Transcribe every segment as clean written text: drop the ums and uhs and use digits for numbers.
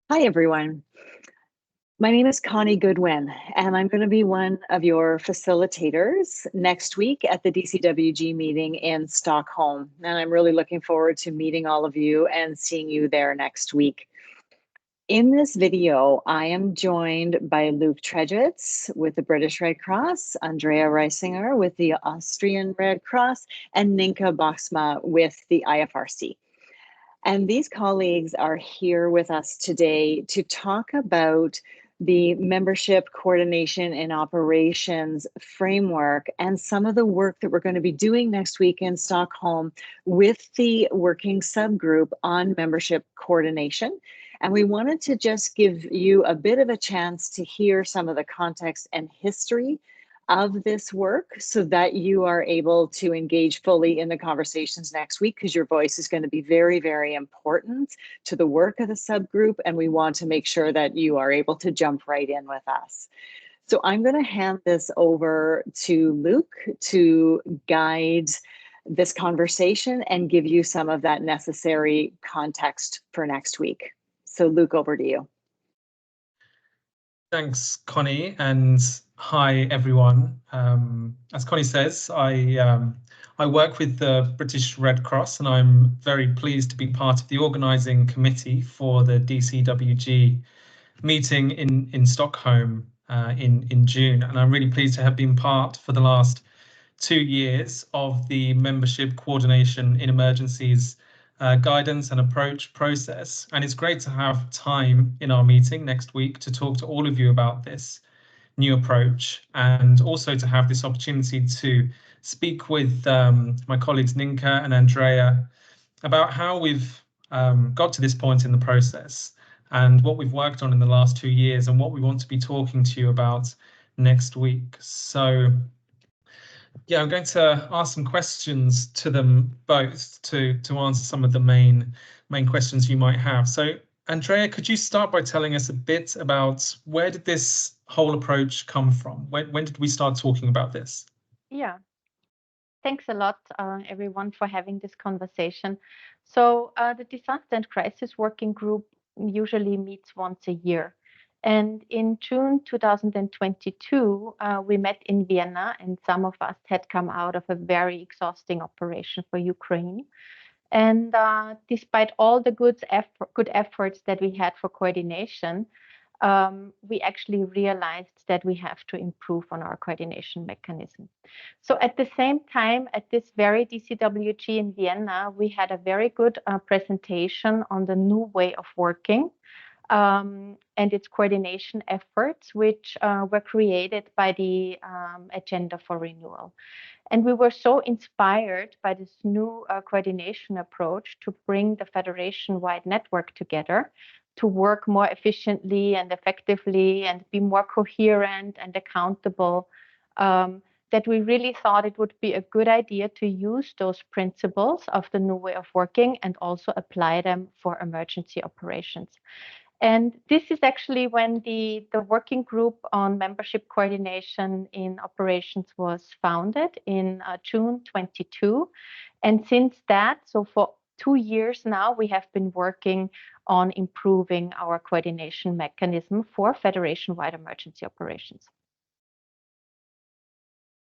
Hi, everyone. My name is Connie Goodwin, and I'm going to be one of your facilitators next week at the DCWG meeting in Stockholm. And I'm really looking forward to meeting all of you and seeing you there next week. In this video, I am joined by Luke Tredwitz with the British Red Cross, Andrea Reisinger with the Austrian Red Cross, and Ninka Boxma with the IFRC. And these colleagues are here with us today to talk about the membership coordination and operations framework and some of the work that we're going to be doing next week in Stockholm with the working subgroup on membership coordination. And we wanted to just give you a bit of a chance to hear some of the context and history of this work so that you are able to engage fully in the conversations next week, because your voice is going to be very, very important to the work of the subgroup. And we want to make sure that you are able to jump right in with us. So I'm going to hand this over to Luke to guide this conversation and give you some of that necessary context for next week. So Luke, over to you. Thanks, Connie, and hi, everyone. As Connie says, I work with the British Red Cross, and I'm very pleased to be part of the organising committee for the DCWG meeting in Stockholm in June. And I'm really pleased to have been part for the last 2 years of the membership coordination in emergencies guidance and approach process. And it's great to have time in our meeting next week to talk to all of you about this new approach, and also to have this opportunity to speak with my colleagues Ninka and Andrea about how we've got to this point in the process and what we've worked on in the last 2 years and what we want to be talking to you about next week. So yeah, I'm going to ask some questions to them both to answer some of the main questions you might have. So, Andrea, could you start by telling us a bit about where did this whole approach come from? When did we start talking about this? Yeah, thanks a lot, everyone, for having this conversation. So, the Disaster and Crisis Working Group usually meets once a year. And in June 2022, we met in Vienna, and some of us had come out of a very exhausting operation for Ukraine. And despite all the good efforts that we had for coordination, we actually realized that we have to improve on our coordination mechanism. So at the same time, at this very DCWG in Vienna, we had a very good presentation on the new way of working and its coordination efforts, which were created by the Agenda for Renewal. And we were so inspired by this new coordination approach to bring the federation-wide network together to work more efficiently and effectively and be more coherent and accountable, that we really thought it would be a good idea to use those principles of the new way of working and also apply them for emergency operations. And this is actually when the working group on membership coordination in operations was founded in June 22. And since that, so for 2 years now, we have been working on improving our coordination mechanism for federation-wide emergency operations.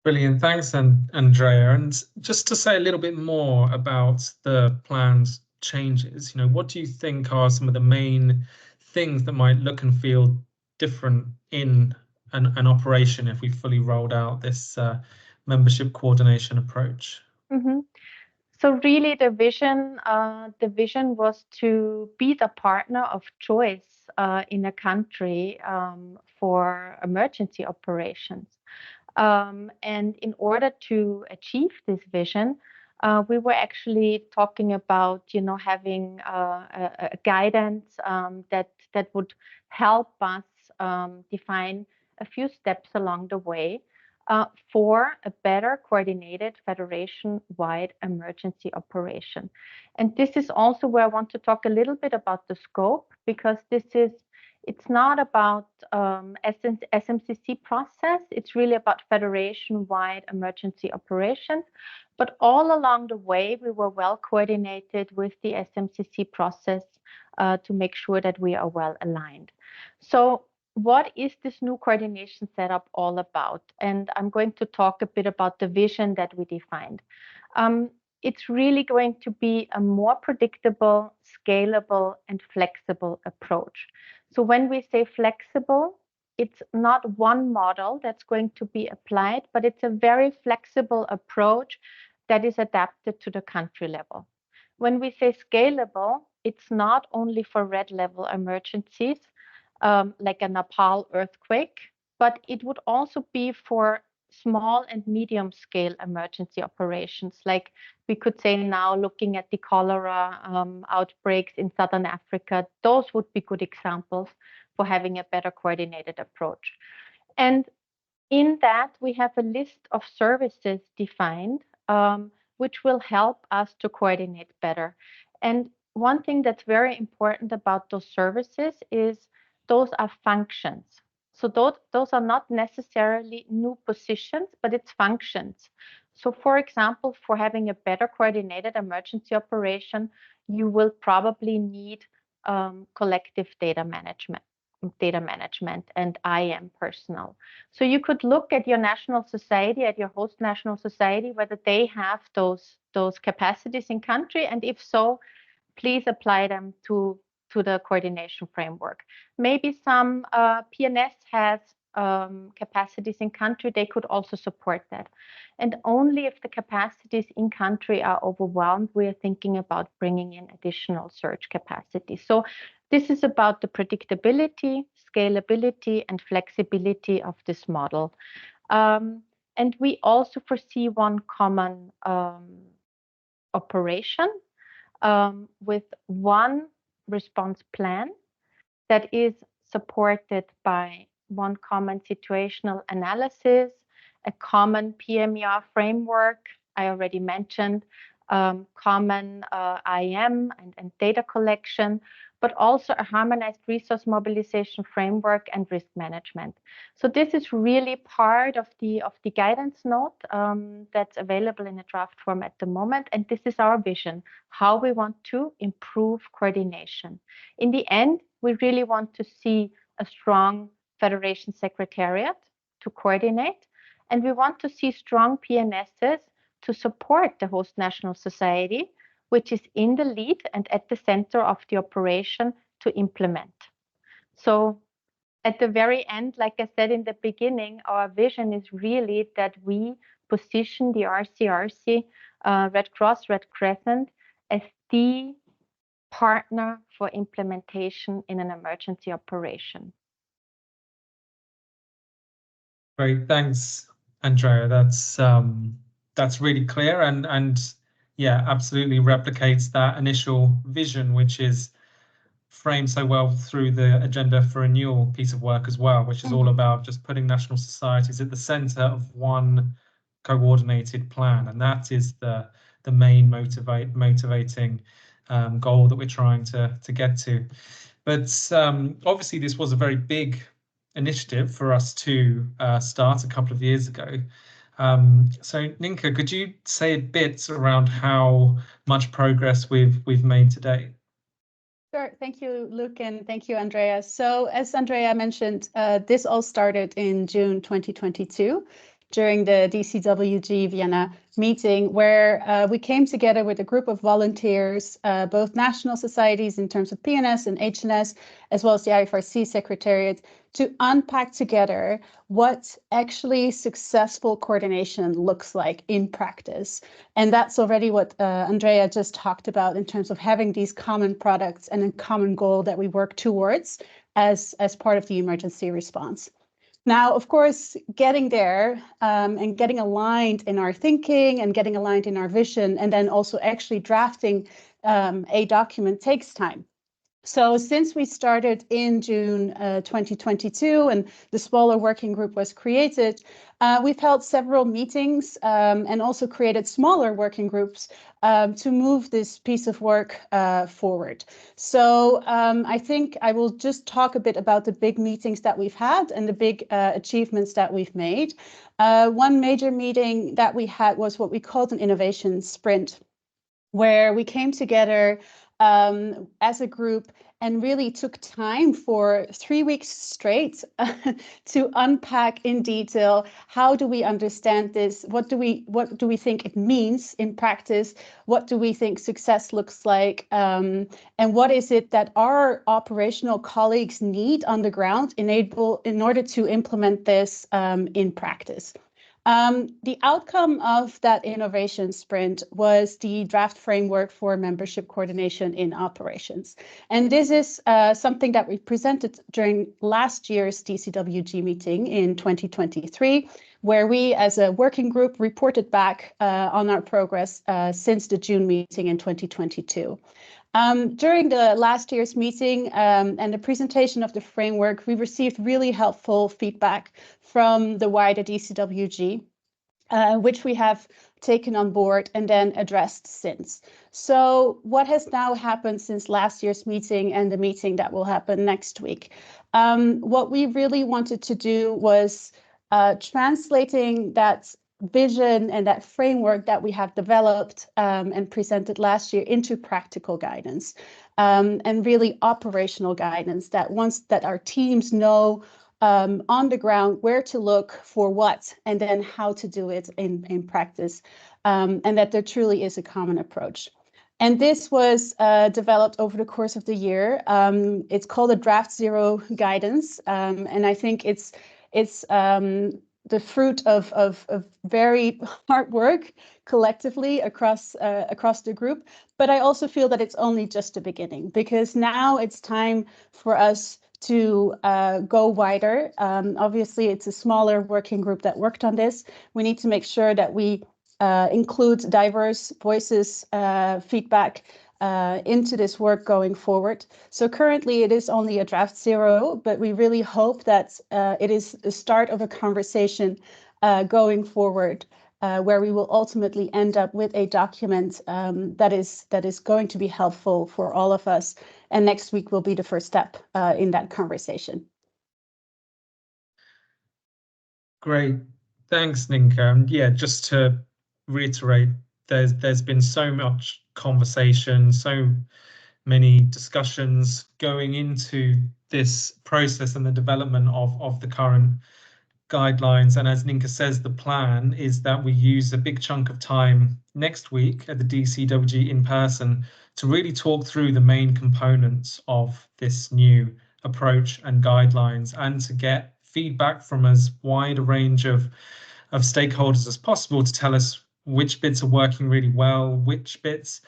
Brilliant. Thanks, Andrea. And just to say a little bit more about the planned changes, what do you think are some of the main things that might look and feel different in an operation if we fully rolled out this membership coordination approach? Mm-hmm. So really the vision was to be the partner of choice in a country for emergency operations. And in order to achieve this vision, we were actually talking about, having a guidance that would help us define a few steps along the way for a better coordinated federation-wide emergency operation. And this is also where I want to talk a little bit about the scope, because this is It's not about SMCC process. It's really about federation-wide emergency operations. But all along the way, we were well coordinated with the SMCC process to make sure that we are well aligned. So what is this new coordination setup all about? And I'm going to talk a bit about the vision that we defined. It's really going to be a more predictable, scalable, and flexible approach. So when we say flexible, it's not one model that's going to be applied, but it's a very flexible approach that is adapted to the country level. When we say scalable, it's not only for red level emergencies, like a Nepal earthquake, but it would also be for small and medium scale emergency operations. Like we could say now, looking at the cholera outbreaks in Southern Africa, those would be good examples for having a better coordinated approach. And in that, we have a list of services defined, which will help us to coordinate better. And one thing that's very important about those services is those are functions. So those are not necessarily new positions, but it's functions. So for example, for having a better coordinated emergency operation, you will probably need collective data management and IM personnel. So you could look at your national society, at your host national society, whether they have those capacities in country, and if so, please apply them to the coordination framework. Maybe some PNS has capacities in country, they could also support that. And only if the capacities in country are overwhelmed, we are thinking about bringing in additional surge capacity. So this is about the predictability, scalability, and flexibility of this model. And we also foresee one common operation with one response plan that is supported by one common situational analysis, a common PMER framework, I already mentioned, common IM and data collection, but also a harmonized resource mobilization framework and risk management. So this is really part of the guidance note that's available in a draft form at the moment. And this is our vision, how we want to improve coordination. In the end, we really want to see a strong Federation Secretariat to coordinate, and we want to see strong PNSs to support the host national society, which is in the lead and at the center of the operation to implement. So at the very end, like I said in the beginning, our vision is really that we position the RCRC, Red Cross, Red Crescent, as the partner for implementation in an emergency operation. Great, thanks, Andrea. That's really clear and yeah, absolutely replicates that initial vision, which is framed so well through the Agenda for Renewal piece of work as well, which is all about just putting national societies at the center of one coordinated plan, and that is the main motivating goal that we're trying to get to. But obviously, this was a very big initiative for us to start a couple of years ago. So Ninka, could you say a bit around how much progress we've made today? Sure. Thank you, Luke, and thank you, Andrea. So as Andrea mentioned, this all started in June 2022 during the DCWG Vienna meeting, where we came together with a group of volunteers, both national societies in terms of PNS and HNS, as well as the IFRC Secretariat, to unpack together what actually successful coordination looks like in practice. And that's already what Andrea just talked about in terms of having these common products and a common goal that we work towards as part of the emergency response. Now, of course, getting there and getting aligned in our thinking and getting aligned in our vision, and then also actually drafting a document takes time. So since we started in June 2022 and the smaller working group was created, we've held several meetings and also created smaller working groups to move this piece of work forward. So I think I will just talk a bit about the big meetings that we've had and the big achievements that we've made. One major meeting that we had was what we called an innovation sprint, where we came together as a group and really took time for 3 weeks straight to unpack in detail, how do we understand this? What do we think it means in practice? What do we think success looks like? And what is it that our operational colleagues need on the ground in order to implement this in practice? The outcome of that innovation sprint was the draft framework for membership coordination in operations. And this is something that we presented during last year's DCWG meeting in 2023, where we as a working group reported back on our progress since the June meeting in 2022. During the last year's meeting and the presentation of the framework, we received really helpful feedback from the wider DCWG, which we have taken on board and then addressed since. So what has now happened since last year's meeting and the meeting that will happen next week? What we really wanted to do was translating that vision and that framework that we have developed and presented last year into practical guidance and really operational guidance, that once that our teams know on the ground where to look for what and then how to do it in practice, and that there truly is a common approach. And this was developed over the course of the year. It's called a Draft Zero guidance, and I think it's the fruit of very hard work collectively across the group. But I also feel that it's only just the beginning, because now it's time for us to go wider. Obviously, it's a smaller working group that worked on this. We need to make sure that we include diverse voices, feedback into this work going forward. So currently it is only a draft zero, but we really hope that it is the start of a conversation going forward, where we will ultimately end up with a document that is going to be helpful for all of us. And next week will be the first step in that conversation. Great, thanks, Ninka. And yeah, just to reiterate, there's been so much conversation, so many discussions going into this process and the development of the current guidelines. And as Ninka says, the plan is that we use a big chunk of time next week at the DCWG in person to really talk through the main components of this new approach and guidelines, and to get feedback from as wide a range of stakeholders as possible to tell us which bits are working really well, which bits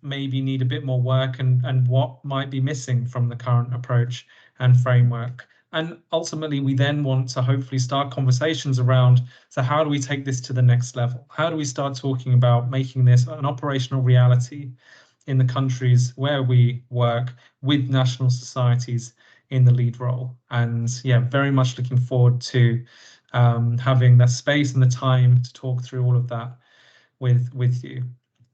maybe need a bit more work, and what might be missing from the current approach and framework. And ultimately, we then want to hopefully start conversations around, so how do we take this to the next level? How do we start talking about making this an operational reality in the countries where we work, with national societies in the lead role? And yeah, very much looking forward to having the space and the time to talk through all of that with you.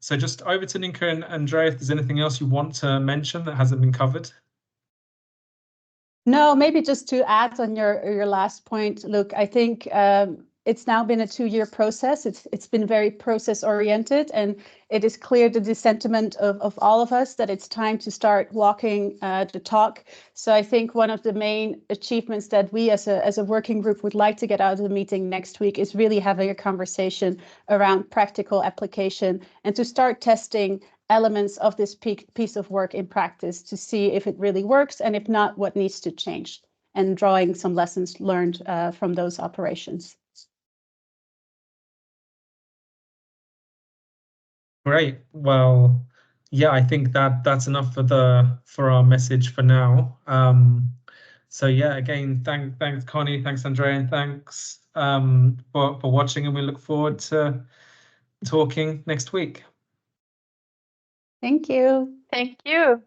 So just over to Ninka and Andrea, if there's anything else you want to mention that hasn't been covered. No, maybe just to add on your last point, look, I think it's now been a 2-year process. It's been very process oriented, and it is clear to the sentiment of all of us that it's time to start walking the talk. So I think one of the main achievements that we as a working group would like to get out of the meeting next week is really having a conversation around practical application and to start testing elements of this piece of work in practice to see if it really works, and if not, what needs to change, and drawing some lessons learned from those operations. Great. Well, yeah, I think that's enough for our message for now. So yeah, again, thanks Connie, thanks Andrea, and thanks for watching, and we look forward to talking next week. Thank you. Thank you.